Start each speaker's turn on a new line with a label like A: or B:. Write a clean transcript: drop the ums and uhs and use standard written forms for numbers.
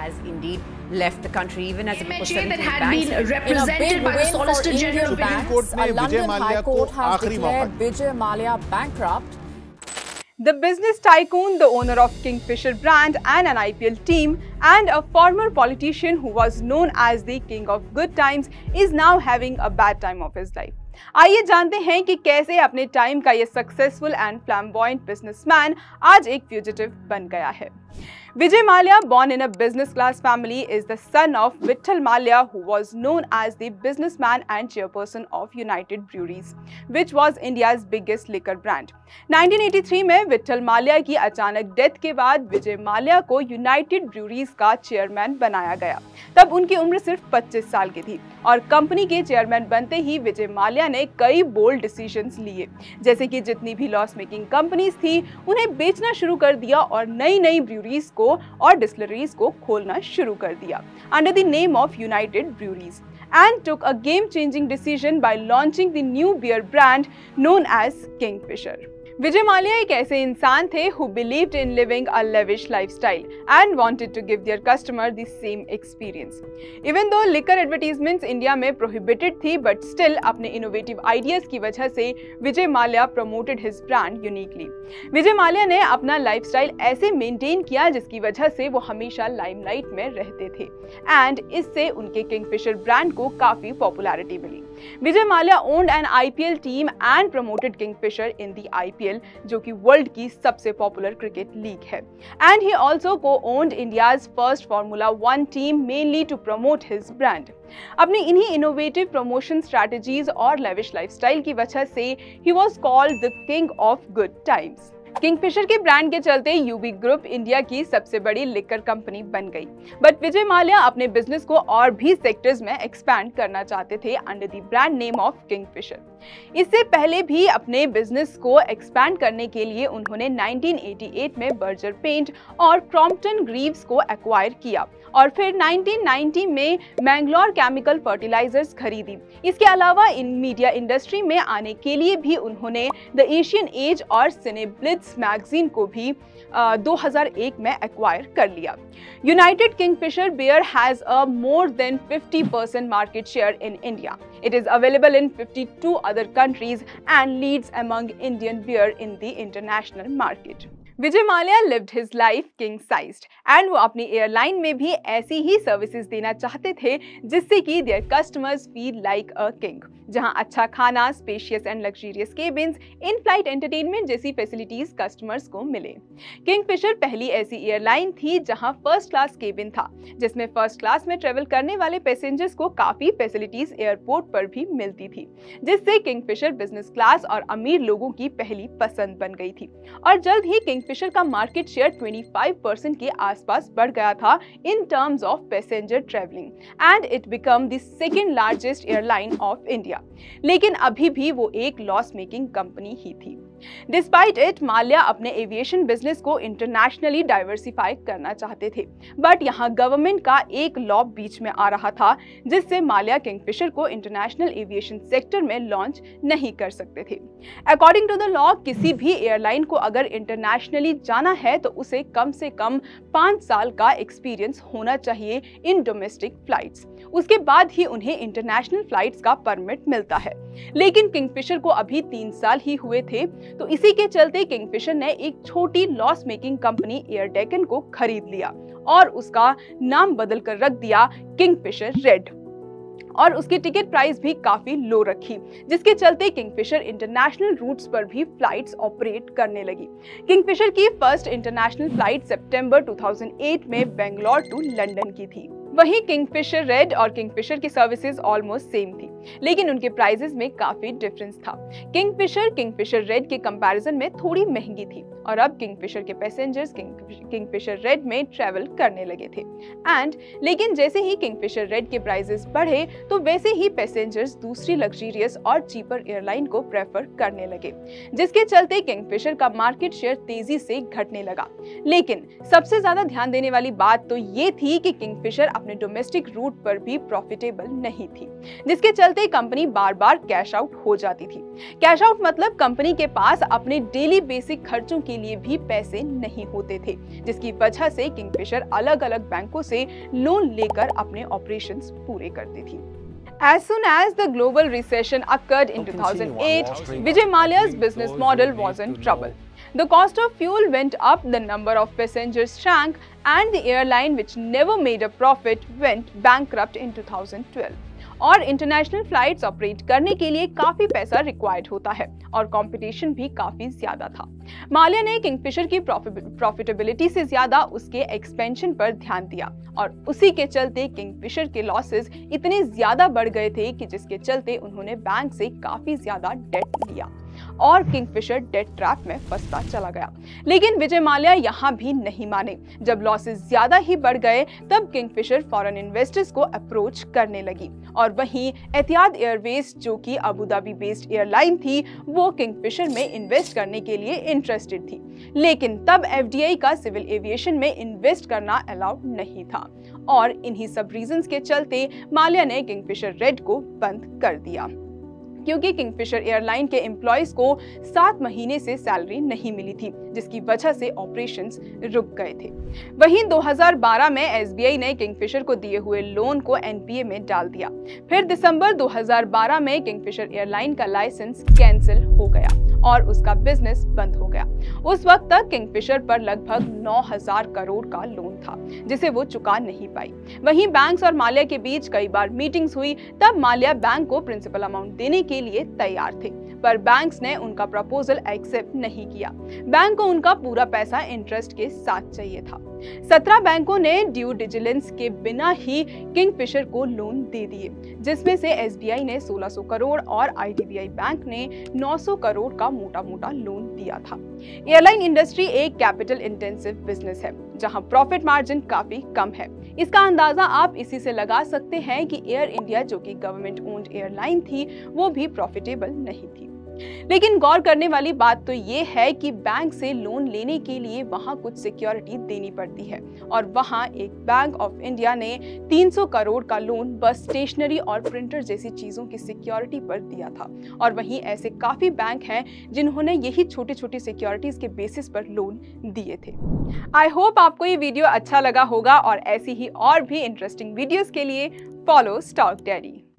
A: has indeed left the country, even as it was 17
B: that had
A: banks.
B: been represented by the Solicitor General.
C: A London High Court has declared Vijay Mallya bankrupt.
D: The business tycoon, the owner of Kingfisher brand and an IPL team, and a former politician who was known as the king of good times, is now having a bad time of his life. आइए जानते हैं कि कैसे अपने time का ये successful and flamboyant businessman आज एक फ्यूजिटिव बन गया है। Vijay Mallya, born in a business class family, is the son of Vitthal Mallya, who was known as the businessman and chairperson of United Breweries, which was India's biggest liquor brand. 1983 में विट्ठल माल्या की अचानक death के बाद विजय माल्या को United breweries का chairman बनाया गया। तब उनकी उम्र सिर्फ 25 साल की थी और कंपनी के चेयरमैन बनते ही विजय माल्या ने कई बोल्ड डिसीजंस लिए, जैसे कि जितनी भी लॉस मेकिंग कंपनीज थी उन्हें बेचना शुरू कर दिया और नई नई ब्रूरीज को और डिस्टिलरीज को खोलना शुरू कर दिया under the name of United breweries, and took a game-changing decision by launching the new beer brand known as Kingfisher. Vijay Mallya एक ऐसे इंसान थे who believed in living a lavish lifestyle and wanted to give their customer the same experience. Even though liquor advertisements India में prohibited थी, but still अपने innovative ideas की वजह से Vijay Mallya promoted his brand uniquely. Vijay Mallya ने अपना lifestyle ऐसे maintain किया जिसकी वजह से वो हमेशा limelight में रहते थे and इससे उनके Kingfisher brand को काफी popularity milli. Vijay Mallya owned an IPL team and promoted Kingfisher in the IPL, जो कि वर्ल्ड की सबसे पॉपुलर क्रिकेट लीग है, and he also co-owned India's first Formula 1 team mainly to promote his brand. अपनी इन्हीं innovative promotion strategies और lavish lifestyle की वजह से he was called the king of good times. Kingfisher के ब्रांड के चलते यूबी ग्रुप इंडिया की सबसे बड़ी लिकर कंपनी बन गई, बट विजय माल्या अपने बिजनेस को और भी सेक्टर्स में एक्सपैंड करना चाहते थे under the brand name of Kingfisher. इससे पहले भी अपने बिजनेस को एक्सपैंड करने के लिए उन्होंने 1988 में बर्जर पेंट और क्रॉम्पटन ग्रीव्स को एक्वायर किया और फिर 1990 में मैंगलोर केमिकल फर्टिलाइजर्स खरीदी। इसके अलावा इन मीडिया इंडस्ट्री में आने के लिए भी उन्होंने द एशियन एज और सिनेब्लिट्स मैगजीन को भी 2001 में एक्वायर कर लिया। United Kingfisher beer has a more than 50% market share in India. It is available in 52 other countries and leads among Indian beer in the international market. Vijay Mallya lived his life king sized and वो अपनी airline में भी ऐसी ही services देना चाहते थे जिससे कि their customers feel like a king, जहां अच्छा खाना, spacious and luxurious cabins, in flight entertainment जैसी फैसिलिटीज कस्टमर्स को मिले। किंगफिशर पहली ऐसी एयरलाइन थी जहां फर्स्ट क्लास केबिन था, जिसमें फर्स्ट क्लास में ट्रेवल करने वाले पैसेंजर्स को काफी फैसिलिटीज एयरपोर्ट पर भी मिलती थी, जिससे किंगफिशर बिजनेस क्लास और अमीर लोगों की पहली पसंद बन गई थी और जल्द ही किंगफिशर का मार्केट शेयर 25% के आसपास बढ़ गया था in terms of passenger travelling and it become the second largest airline of India. लेकिन अभी भी वो एक लॉस मेकिंग कंपनी ही थी। डिस्पाइट इट, माल्या अपने एविएशन बिजनेस को इंटरनेशनली डाइवर्सिफाई करना चाहते थे, बट यहाँ गवर्नमेंट का एक लॉ बीच में आ रहा था जिससे माल्या किंगफिशर को इंटरनेशनल एविएशन सेक्टर में लॉन्च नहीं कर सकते थे। अकॉर्डिंग टू द लॉ, किसी भी एयरलाइन को अगर इंटरनेशनली जाना है तो उसे कम से कम 5 साल का एक्सपीरियंस होना चाहिए इन डोमेस्टिक फ्लाइट्स, उसके बाद ही उन्हें इंटरनेशनल फ्लाइट्स का परमिट मिलता है। लेकिन किंगफिशर को अभी 3 साल ही हुए थे, तो इसी के चलते किंगफिशर ने एक छोटी loss making company air Deccan को खरीद लिया और उसका नाम बदलकर रख दिया किंगफिशर रेड और उसकी टिकट प्राइस भी काफी लो रखी, जिसके चलते किंगफिशर इंटरनेशनल रूट्स पर भी फ्लाइट्स ऑपरेट करने लगी। किंगफिशर की फर्स्ट इंटरनेशनल फ्लाइट सितंबर 2008 में बेंगलोर टू लंदन की थी। वहीं किंगफिशर रेड और किंगफिशर की सर्विसेज ऑलमोस्ट सेम थी, लेकिन उनके प्राइसेस में काफी डिफरेंस था। किंगफिशर रेड के कंपैरिजन में थोड़ी महंगी थी और अब किंगफिशर के पैसेंजर्स किंगफिशर रेड में ट्रेवल करने लगे थे लेकिन जैसे ही किंगफिशर रेड के प्राइसेस बढ़े तो वैसे ही पैसेंजर्स दूसरी लग्जरियस और चीपर एयरलाइन को प्रेफर करने लगे, जिसके चलते किंगफिशर का मार्केट शेयर तेजी से घटने लगा। लेकिन सबसे ज्यादा ध्यान देने वाली बात तो ये थी कि किंगफिशर अपने डोमेस्टिक रूट पर भी प्रॉफिटेबल नहीं थी, जिसके चलते कंपनी बार बार कैश आउट हो जाती थी कैश आउट मतलब कंपनी के पास अपने डेली बेसिक खर्चों के लिए भी पैसे नहीं होते थे, जिसकी वजह से किंगफिशर अलग-अलग बैंकों से लोन लेकर अपने ऑपरेशंस पूरे करती थी। As soon as the global recession occurred in 2008, Vijay Mallya's business model was in trouble. The cost of fuel went up, the number of passengers shrank, and the airline, which never made a profit, went bankrupt in 2012. और international flights operate करने के लिए काफी पैसा required होता है और competition भी काफी ज्यादा था। माल्या ने किंगफिशर की प्रॉफिटेबिलिटी से ज्यादा उसके एक्सपेंशन पर ध्यान दिया और उसी के चलते किंगफिशर के लॉसेस इतने ज्यादा बढ़ गए थे कि जिसके चलते उन्होंने बैंक से काफी ज्यादा डेट लिया और किंगफिशर डेट ट्रैप में फंसता चला गया। लेकिन विजय माल्या यहाँ भी नहीं माने। जब लॉसेस ज्यादा ही बढ़ गए तब किंगफिशर फॉरेन इन्वेस्टर्स को अप्रोच करने लगी और वहीं एतिहाद एयरवेज, जो कि अबू धाबी बेस्ड एयरलाइन थी, वो किंगफिशर में इन्वेस्ट करने के लिए इंटरेस्टेड थी। लेकिन तब एफडीआई का सिविल एविएशन में इन्वेस्ट करना अलाउड नहीं था और इन्हीं सब रीजंस के चलते माल्या ने किंगफिशर रेड को बंद कर दिया, क्योंकि किंगफिशर एयरलाइन के एम्प्लॉइज को 7 महीने से सैलरी नहीं मिली थी, जिसकी वजह से ऑपरेशंस रुक गए थे। वहीं 2012 में एसबीआई ने किंगफिशर को दिए हुए लोन को एनपीए में डाल दिया। फिर दिसंबर 2012 में किंगफिशर एयरलाइन का लाइसेंस कैंसिल हो गया और उसका बिजनेस बंद हो गया। उस वक्त तक किंगफिशर पर लगभग 9,000 करोड़ का लोन था, जिसे वो चुका नहीं पाई। वहीं बैंक्स और माल्या के बीच कई बार मीटिंग्स हुई, तब माल्या बैंक को प्रिंसिपल अमाउंट देने के लिए तैयार थे, पर बैंक्स ने उनका प्रपोजल एक्सेप्ट नहीं किया। बैंक को उनका पूरा पैसा इंटरेस्ट के साथ चाहिए था। 17 बैंकों ने ड्यू डिलिजेंस के बिना ही किंगफिशर को लोन दे दिए, जिसमें से एसबीआई ने 1600 करोड़ और आईडीबीआई बैंक ने 900 करोड़ का मोटा-मोटा लोन दिया था। एयरलाइन इंडस्ट्री एक कैपिटल इंटेंसिव बिजनेस है, जहां प्रॉफिट मार्जिन काफी कम है। इसका अंदाजा आप इसी से लगा सकते हैं कि एयर इंडिया, जो कि गवर्नमेंट ओन्ड एयरलाइन थी, वो भी प्रॉफिटेबल नहीं थी। लेकिन गौर करने वाली बात तो ये है कि बैंक से लोन लेने के लिए वहां कुछ सिक्योरिटी देनी पड़ती है और वहां एक बैंक ऑफ इंडिया ने 300 करोड़ का लोन बस स्टेशनरी और प्रिंटर जैसी चीजों की सिक्योरिटी पर दिया था और वहीं ऐसे काफी बैंक हैं जिन्होंने यही छोटी छोटी सिक्योरिटीज के बेसिस पर लोन दिए थे। आई होप आपको ये वीडियो अच्छा लगा होगा और ऐसी ही और भी इंटरेस्टिंग वीडियोस के लिए फॉलो स्टॉक डैडी।